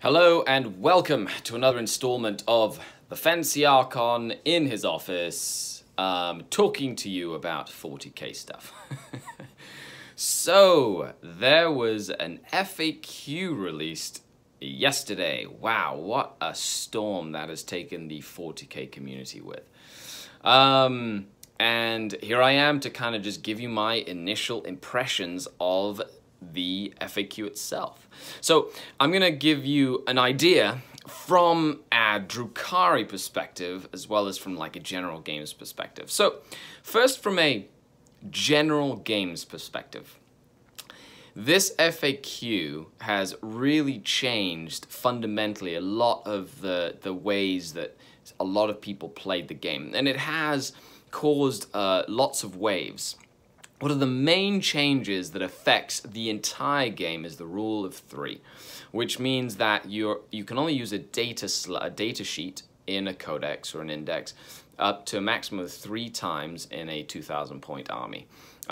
Hello and welcome to another installment of the Fancy Archon in his office, talking to you about 40k stuff. So, there was an FAQ released yesterday. Wow, what a storm that has taken the 40k community with. And here I am to kind of just give you my initial impressions of the FAQ itself. So I'm going to give you an idea from a Drukhari perspective as well as from like a general games perspective. So first, from a general games perspective, this FAQ has really changed fundamentally a lot of the ways that a lot of people played the game, and it has caused lots of waves. One of the main changes that affects the entire game is the rule of 3, which means that you can only use a data sheet in a codex or an index up to a maximum of 3 times in a 2,000 point army. In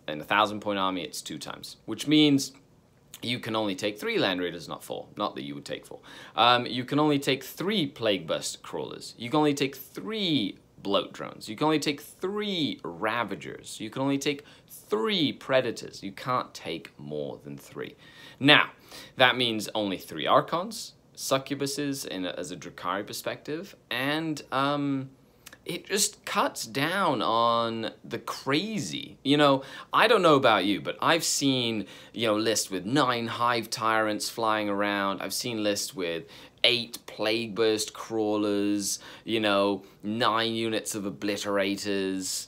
a 1,000 point army, it's 2 times, which means you can only take 3 land raiders, not 4. Not that you would take 4. You can only take 3 plague burst crawlers. You can only take 3 bloat drones. You can only take 3 ravagers. You can only take 3 predators. You can't take more than 3. Now, that means only 3 archons, succubuses as a Drukhari perspective, and it just cuts down on the crazy. You know, I don't know about you, but I've seen, lists with 9 hive tyrants flying around. I've seen lists with 8 plague burst crawlers, 9 units of obliterators.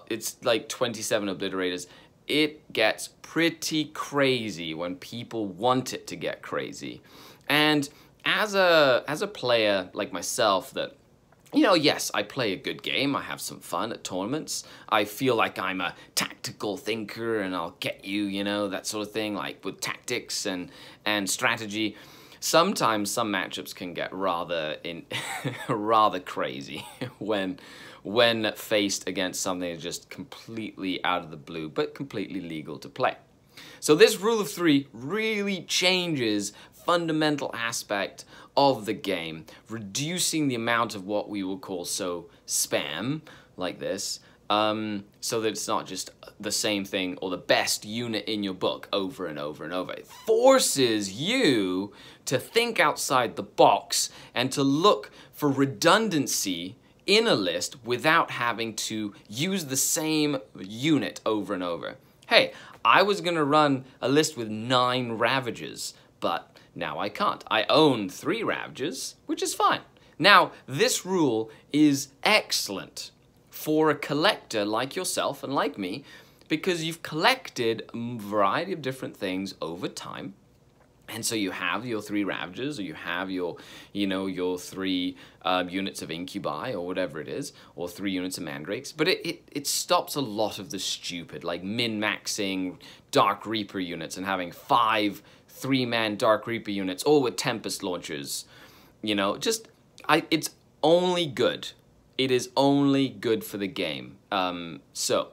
It's like 27 obliterators. It gets pretty crazy when people want it to get crazy. And as a player like myself that, yes, I play a good game. I have some fun at tournaments. I feel like I'm a tactical thinker and I'll get you, that sort of thing, like with tactics and strategy. Sometimes some matchups can get rather crazy when faced against something that's just completely out of the blue, but completely legal to play. So this rule of 3 really changes fundamental aspect of the game, reducing the amount of what we will call spam, like this, so that it's not just the same thing or the best unit in your book over and over and over. It forces you to think outside the box and to look for redundancy in a list without having to use the same unit over and over. Hey, I was gonna run a list with 9 Ravagers, but now I can't. I own 3 Ravagers, which is fine. Now, this rule is excellent for a collector like yourself and like me, because you've collected a variety of different things over time. And so you have your 3 Ravagers, or you have your 3 units of Incubi, or whatever it is, or 3 units of Mandrakes. But it stops a lot of the stupid, like min-maxing Dark Reaper units and having 5 3-man Dark Reaper units, all with Tempest launchers. It's only good. It is only good for the game. So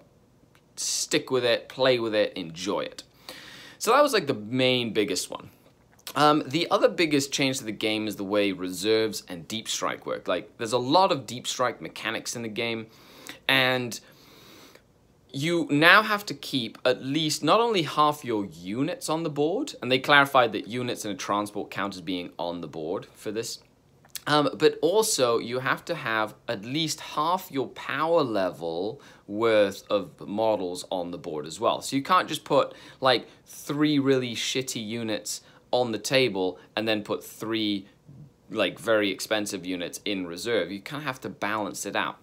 stick with it, play with it, enjoy it. So that was like the main biggest one. The other biggest change to the game is the way reserves and deep strike work. Like, there's a lot of deep strike mechanics in the game, and you now have to keep at least not only half your units on the board, and they clarified that units in a transport count as being on the board for this, but also you have to have at least half your power level worth of models on the board as well. So you can't just put like 3 really shitty units on the table and then put 3 like very expensive units in reserve. You kind of have to balance it out.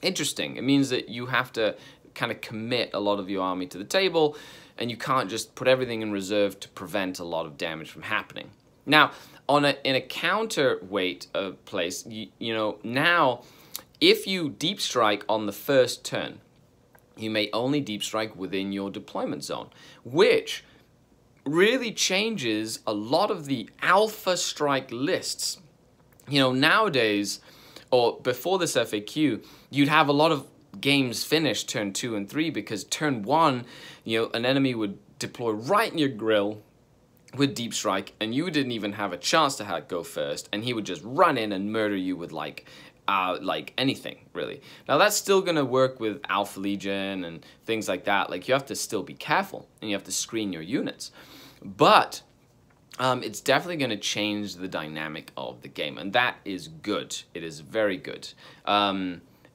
Interesting. It means that you have to kind of commit a lot of your army to the table, and you can't just put everything in reserve to prevent a lot of damage from happening. Now, in a counterweight place, now if you deep strike on the first turn, you may only deep strike within your deployment zone, which really changes a lot of the alpha strike lists. Nowadays, or before this FAQ, you'd have a lot of games finish turn 2 and 3 because turn 1, an enemy would deploy right in your grill, with Deep Strike, and you didn't even have a chance to go first, and he would just run in and murder you with like anything, really. Now that's still gonna work with Alpha Legion and things like that. Like, you have to still be careful, and you have to screen your units. But it's definitely gonna change the dynamic of the game, and that is good. It is very good.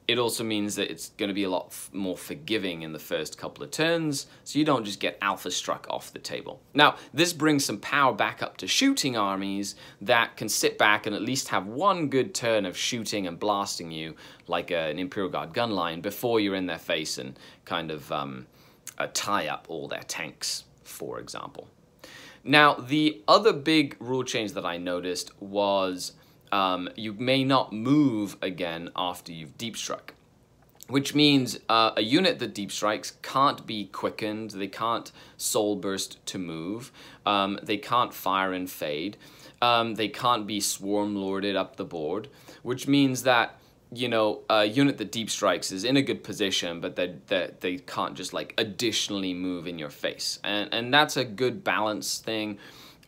It also means that it's going to be a lot more forgiving in the first couple of turns, so you don't just get alpha struck off the table. Now, this brings some power back up to shooting armies that can sit back and at least have one good turn of shooting and blasting you like an Imperial Guard gun line before you're in their face and kind of tie up all their tanks, for example. Now, the other big rule change that I noticed was you may not move again after you've deep struck, which means a unit that deep strikes can't be quickened, they can't soul burst to move, they can't fire and fade, they can't be swarm lorded up the board, which means that, you know, a unit that deep strikes is in a good position, but they can't just like additionally move in your face, and that's a good balance thing.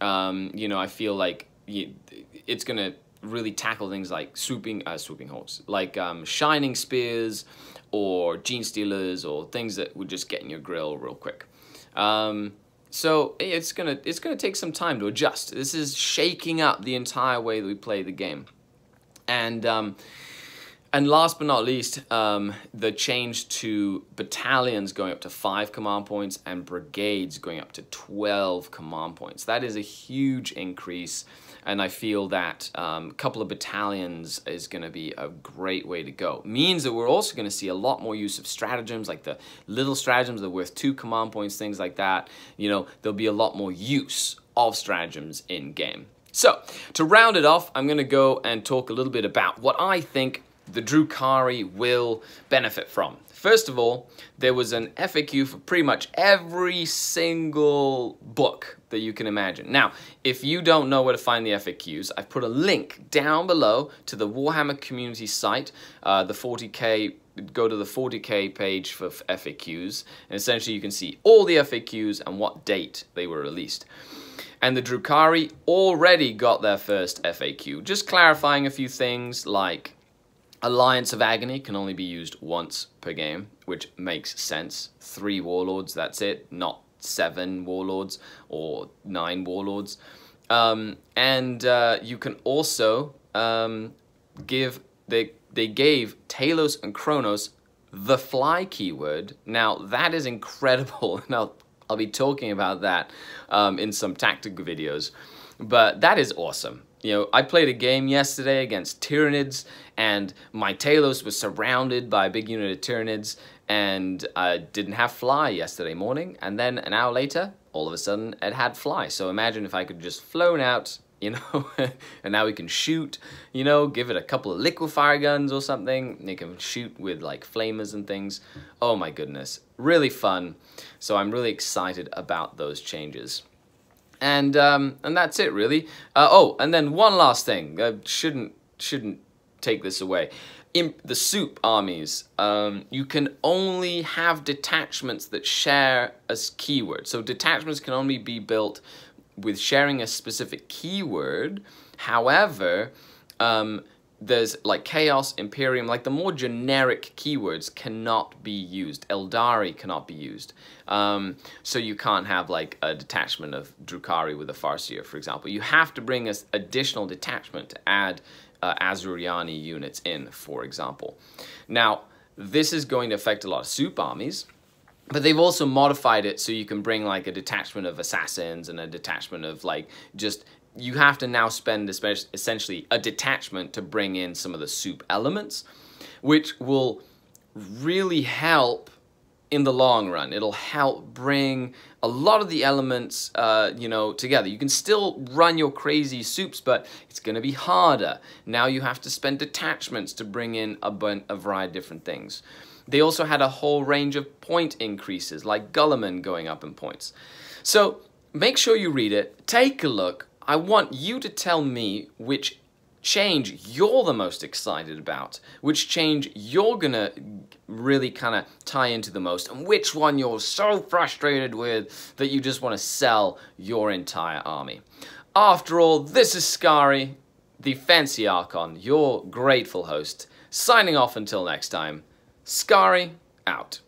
You know, I feel like it's gonna really tackle things like swooping hordes, like shining spears or gene stealers or things that would just get in your grill real quick. So it's gonna take some time to adjust. This is shaking up the entire way that we play the game, and last but not least, the change to battalions going up to 5 command points and brigades going up to 12 command points. That is a huge increase, and I feel that a couple of battalions is going to be a great way to go. Means that we're also going to see a lot more use of stratagems, like the little stratagems that are worth 2 command points, things like that. You know, there'll be a lot more use of stratagems in game. So, to round it off, I'm going to go and talk a little bit about what I think the Drukhari will benefit from. First of all, there was an FAQ for pretty much every single book that you can imagine. Now, if you don't know where to find the FAQs, I've put a link down below to the Warhammer community site, the 40K. Go to the 40K page for FAQs, and essentially you can see all the FAQs and what date they were released. And the Drukhari already got their first FAQ, just clarifying a few things like Alliance of Agony can only be used once per game, which makes sense. 3 warlords, that's it, not 7 warlords or 9 warlords. You can also they gave Talos and Kronos the fly keyword. Now that is incredible. Now I'll be talking about that in some tactical videos, but that is awesome. You know, I played a game yesterday against Tyranids, and my Talos was surrounded by a big unit of Tyranids, and I didn't have fly yesterday morning, and then an hour later, all of a sudden, it had fly. So imagine if I could just flown out, you know, and now we can shoot, you know, give it a couple of liquefier guns or something, and you can shoot with, like, flamers and things. Oh my goodness, really fun. So I'm really excited about those changes. And that's it, really. Oh, and then one last thing. Shouldn't take this away. In the soup armies, you can only have detachments that share a keyword. So detachments can only be built with sharing a specific keyword. However, there's like Chaos, Imperium, like the more generic keywords cannot be used. Eldari cannot be used. So you can't have like a detachment of Drukhari with a Farseer, for example. You have to bring an additional detachment to add Azuriani units in, for example. Now, this is going to affect a lot of soup armies, but they've also modified it so you can bring like a detachment of assassins and a detachment of like just... You have to now spend essentially a detachment to bring in some of the soup elements, which will really help in the long run. It'll help bring a lot of the elements, you know, together. You can still run your crazy soups, but it's going to be harder. Now you have to spend detachments to bring in a variety of different things. They also had a whole range of point increases, like Gulliman going up in points. So make sure you read it, take a look. I want you to tell me which change you're the most excited about, which change you're gonna really kind of tie into the most, and which one you're so frustrated with that you just want to sell your entire army. After all, this is Skari, the Fancy Archon, your grateful host, signing off until next time. Skari, out.